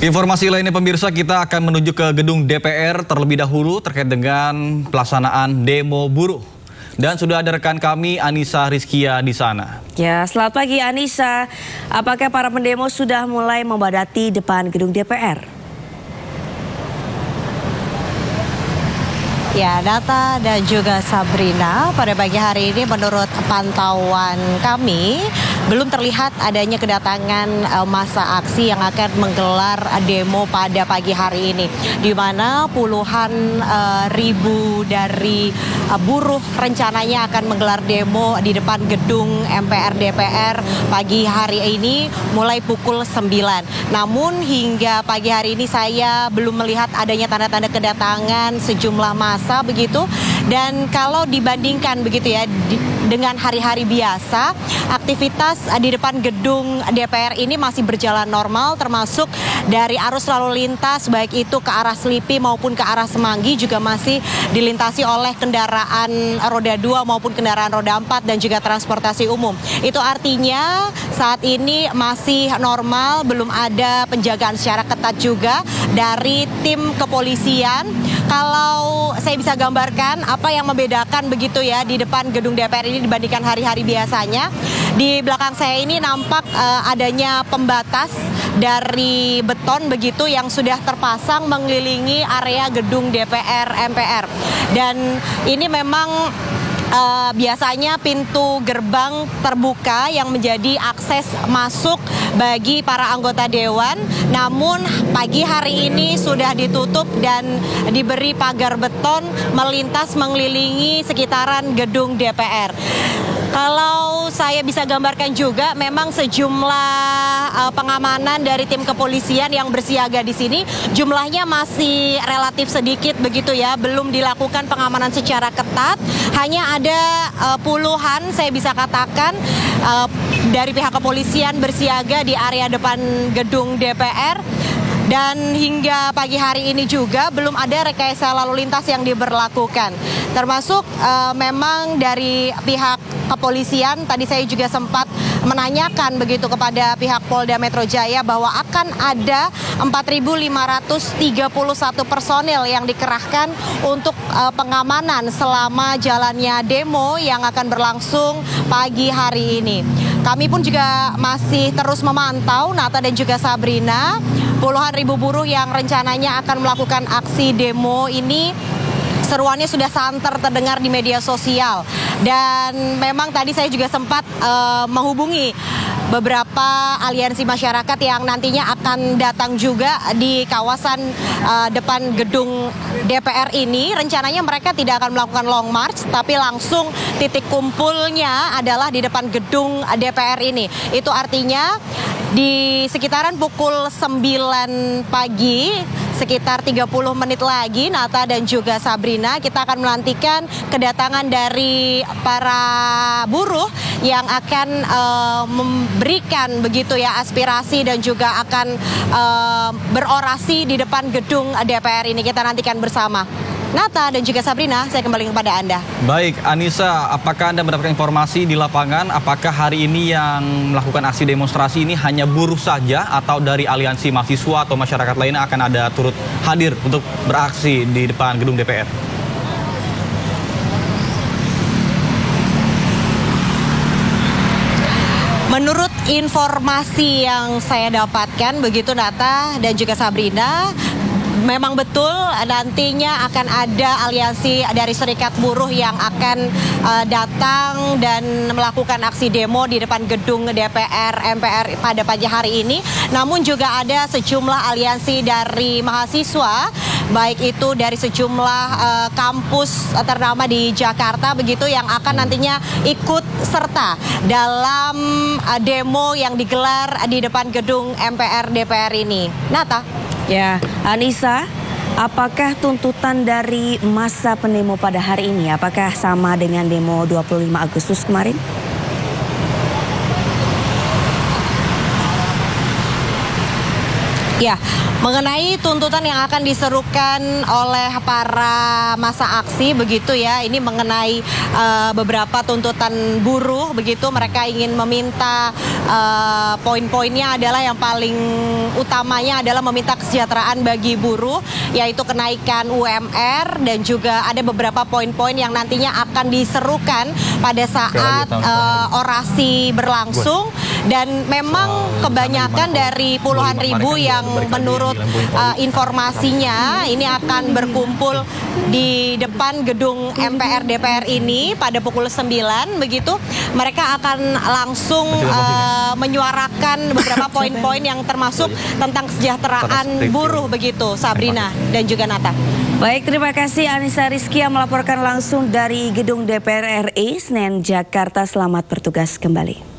Informasi lainnya pemirsa, kita akan menuju ke gedung DPR terlebih dahulu terkait dengan pelaksanaan demo buruh. Dan sudah ada rekan kami Anissa Rizkia di sana. Ya, selamat pagi Anissa. Apakah para pendemo sudah mulai membadati depan gedung DPR? Ya, Nata dan juga Sabrina, pada pagi hari ini menurut pantauan kami belum terlihat adanya kedatangan massa aksi yang akan menggelar demo pada pagi hari ini, di mana puluhan ribu dari buruh rencananya akan menggelar demo di depan gedung MPR DPR pagi hari ini mulai pukul 9. Namun hingga pagi hari ini saya belum melihat adanya tanda-tanda kedatangan sejumlah massa begitu. Dan kalau dibandingkan begitu ya dengan hari-hari biasa, aktivitas di depan gedung DPR ini masih berjalan normal, termasuk dari arus lalu lintas baik itu ke arah Selipi maupun ke arah Semanggi juga masih dilintasi oleh kendaraan roda 2 maupun kendaraan roda 4 dan juga transportasi umum. Itu artinya saat ini masih normal, belum ada penjagaan secara ketat juga dari tim kepolisian. Kalau saya bisa gambarkan apa yang membedakan begitu ya di depan gedung DPR ini dibandingkan hari-hari biasanya, di belakang saya ini nampak adanya pembatas dari beton begitu yang sudah terpasang mengelilingi area gedung DPR MPR. Dan ini memang biasanya pintu gerbang terbuka yang menjadi akses masuk bagi para anggota dewan. Namun pagi hari ini sudah ditutup dan diberi pagar beton melintas mengelilingi sekitaran gedung DPR. Kalau saya bisa gambarkan juga, memang sejumlah pengamanan dari tim kepolisian yang bersiaga di sini jumlahnya masih relatif sedikit begitu ya, belum dilakukan pengamanan secara ketat. Hanya ada puluhan, saya bisa katakan, dari pihak kepolisian bersiaga di area depan gedung DPR. Dan hingga pagi hari ini juga belum ada rekayasa lalu lintas yang diberlakukan. Termasuk memang dari pihak kepolisian, tadi saya juga sempat menanyakan begitu kepada pihak Polda Metro Jaya bahwa akan ada 4.531 personil yang dikerahkan untuk pengamanan selama jalannya demo yang akan berlangsung pagi hari ini. Kami pun juga masih terus memantau, Nata dan juga Sabrina, puluhan ribu buruh yang rencananya akan melakukan aksi demo ini. Seruannya sudah santer terdengar di media sosial. Dan memang tadi saya juga sempat menghubungi beberapa aliansi masyarakat yang nantinya akan datang juga di kawasan depan gedung DPR ini. Rencananya mereka tidak akan melakukan long march, tapi langsung titik kumpulnya adalah di depan gedung DPR ini. Itu artinya di sekitaran pukul 9 pagi, sekitar 30 menit lagi, Nata dan juga Sabrina, kita akan menantikan kedatangan dari para buruh yang akan memberikan begitu ya aspirasi dan juga akan berorasi di depan gedung DPR ini. Kita nantikan bersama. Nata dan juga Sabrina, saya kembali kepada Anda. Baik, Anissa, apakah Anda mendapatkan informasi di lapangan? Apakah hari ini yang melakukan aksi demonstrasi ini hanya buruh saja atau dari aliansi mahasiswa atau masyarakat lainnya akan ada turut hadir untuk beraksi di depan gedung DPR? Menurut informasi yang saya dapatkan begitu Nata dan juga Sabrina, memang betul nantinya akan ada aliansi dari serikat buruh yang akan datang dan melakukan aksi demo di depan gedung DPR MPR pada pagi hari ini. Namun juga ada sejumlah aliansi dari mahasiswa, baik itu dari sejumlah kampus ternama di Jakarta begitu, yang akan nantinya ikut serta dalam demo yang digelar di depan gedung MPR DPR ini. Nata. Ya, Anissa, apakah tuntutan dari massa pendemo pada hari ini, apakah sama dengan demo 25 Agustus kemarin? Ya, mengenai tuntutan yang akan diserukan oleh para massa aksi begitu ya, ini mengenai beberapa tuntutan buruh begitu, mereka ingin meminta poin-poinnya adalah yang paling utamanya adalah meminta kesejahteraan bagi buruh, yaitu kenaikan UMR dan juga ada beberapa poin-poin yang nantinya akan diserukan pada saat orasi berlangsung. Dan memang kebanyakan dari puluhan ribu yang menurut informasinya ini akan berkumpul di depan gedung MPR DPR ini pada pukul 9 begitu. Mereka akan langsung menyuarakan beberapa poin-poin yang termasuk tentang kesejahteraan buruh begitu, Sabrina dan juga Nata. Baik, terima kasih Anissa Rizky yang melaporkan langsung dari gedung DPR RI Senen, Jakarta. Selamat bertugas kembali.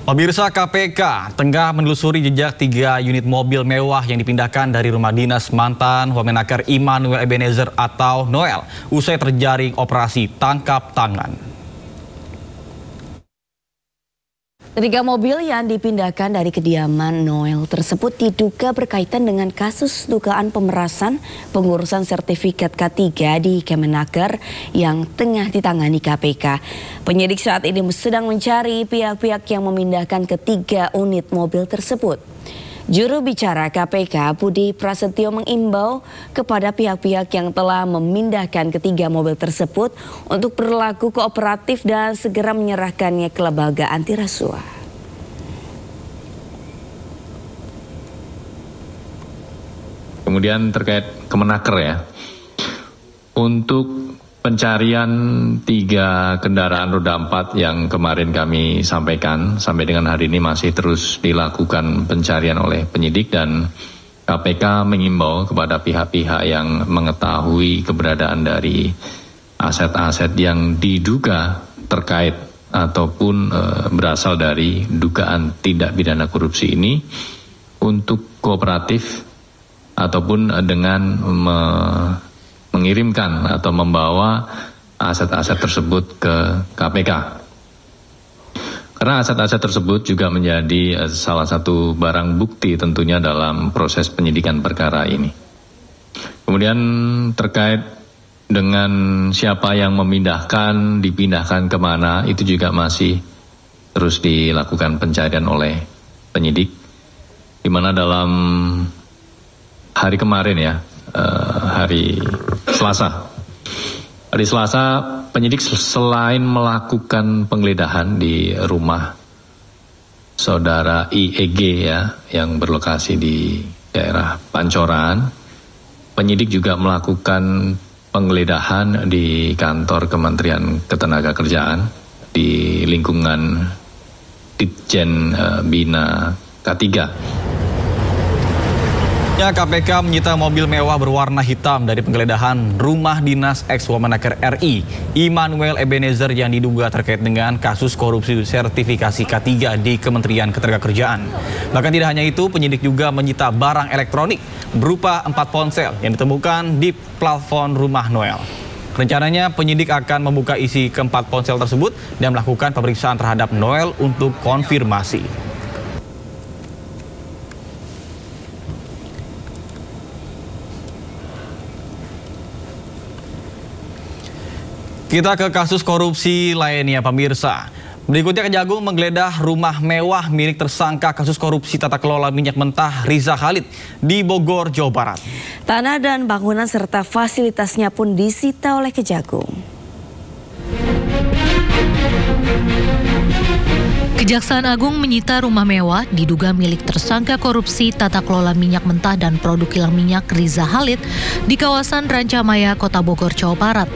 Pemirsa, KPK tengah menelusuri jejak 3 unit mobil mewah yang dipindahkan dari rumah dinas mantan Wamenaker Immanuel Ebenezer atau Noel usai terjaring operasi tangkap tangan. 3 mobil yang dipindahkan dari kediaman Noel tersebut diduga berkaitan dengan kasus dugaan pemerasan pengurusan sertifikat K3 di Kemenaker yang tengah ditangani KPK. Penyidik saat ini sedang mencari pihak-pihak yang memindahkan ketiga unit mobil tersebut. Juru bicara KPK Budi Prasetyo mengimbau kepada pihak-pihak yang telah memindahkan ketiga mobil tersebut untuk berlaku kooperatif dan segera menyerahkannya ke lembaga anti rasuah. Kemudian terkait Kemenaker ya, untuk pencarian 3 kendaraan roda 4 yang kemarin kami sampaikan, sampai dengan hari ini masih terus dilakukan pencarian oleh penyidik, dan KPK mengimbau kepada pihak-pihak yang mengetahui keberadaan dari aset-aset yang diduga terkait ataupun berasal dari dugaan tindak pidana korupsi ini untuk kooperatif ataupun dengan mengirimkan atau membawa aset-aset tersebut ke KPK. Karena aset-aset tersebut juga menjadi salah satu barang bukti tentunya dalam proses penyidikan perkara ini. Kemudian terkait dengan siapa yang memindahkan, dipindahkan kemana, itu juga masih terus dilakukan pencarian oleh penyidik. Di mana dalam hari kemarin ya, hari Selasa. Hari Selasa penyidik selain melakukan penggeledahan di rumah saudara IEG ya, yang berlokasi di daerah Pancoran, penyidik juga melakukan penggeledahan di kantor Kementerian Ketenagakerjaan di lingkungan Ditjen Bina K3. Ya, KPK menyita mobil mewah berwarna hitam dari penggeledahan rumah dinas ex-Wamenaker RI Immanuel Ebenezer yang diduga terkait dengan kasus korupsi sertifikasi K3 di Kementerian Ketenagakerjaan. Bahkan tidak hanya itu, penyidik juga menyita barang elektronik berupa 4 ponsel yang ditemukan di plafon rumah Noel. Rencananya penyidik akan membuka isi ke-4 ponsel tersebut dan melakukan pemeriksaan terhadap Noel untuk konfirmasi. Kita ke kasus korupsi lainnya, pemirsa. Berikutnya, Kejagung menggeledah rumah mewah milik tersangka kasus korupsi tata kelola minyak mentah Riza Khalid di Bogor, Jawa Barat. Tanah dan bangunan serta fasilitasnya pun disita oleh Kejagung. Kejaksaan Agung menyita rumah mewah diduga milik tersangka korupsi tata kelola minyak mentah dan produk kilang minyak Riza Khalid di kawasan Rancamaya, Kota Bogor, Jawa Barat.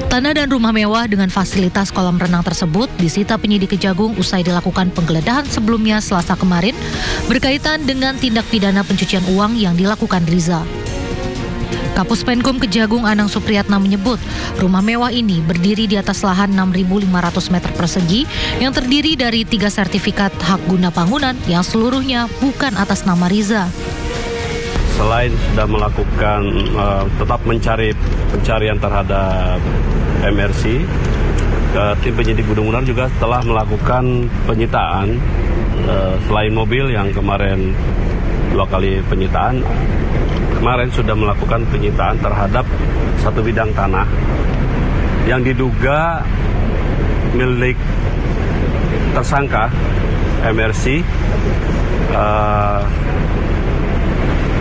Tanah dan rumah mewah dengan fasilitas kolam renang tersebut disita penyidik Kejagung usai dilakukan penggeledahan sebelumnya Selasa kemarin berkaitan dengan tindak pidana pencucian uang yang dilakukan Riza. Kapus Penkum Kejagung Anang Supriyatna menyebut rumah mewah ini berdiri di atas lahan 6.500 meter persegi yang terdiri dari 3 sertifikat hak guna bangunan yang seluruhnya bukan atas nama Riza. Selain sudah melakukan tetap mencari pencarian terhadap MRC, tim penyidik Gunung Mundar juga telah melakukan penyitaan Selain mobil yang kemarin 2 kali penyitaan, kemarin sudah melakukan penyitaan terhadap 1 bidang tanah yang diduga milik tersangka MRC.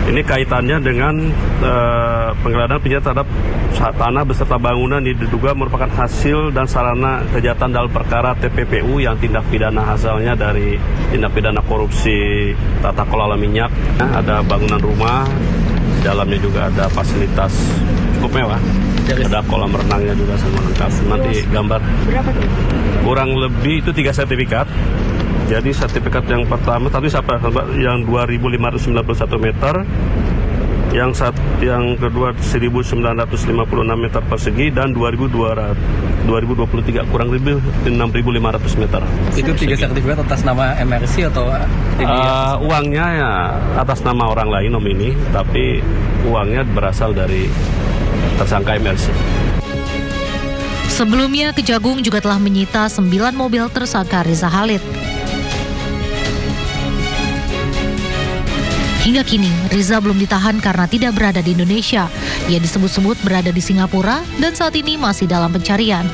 Ini kaitannya dengan penggeledahan penyitaan terhadap tanah beserta bangunan diduga merupakan hasil dan sarana kejahatan dalam perkara TPPU yang tindak pidana asalnya dari tindak pidana korupsi tata kelola minyak. Ada bangunan rumah, di dalamnya juga ada fasilitas cukup mewah. Ada kolam renangnya juga semua lengkap. Nanti gambar. Berapa tuh? Kurang lebih itu 3 sertifikat. Jadi sertifikat yang pertama tadi yang 2.591 meter, yang kedua 1.956 meter persegi dan 2023 kurang lebih 6.500 meter. Itu 3 sertifikat atas nama MRC atau uangnya ya atas nama orang lain nomini, tapi uangnya berasal dari tersangka MRC. Sebelumnya, Kejagung juga telah menyita 9 mobil tersangka Riza Khalid. Hingga kini, Riza belum ditahan karena tidak berada di Indonesia. Ia disebut-sebut berada di Singapura dan saat ini masih dalam pencarian.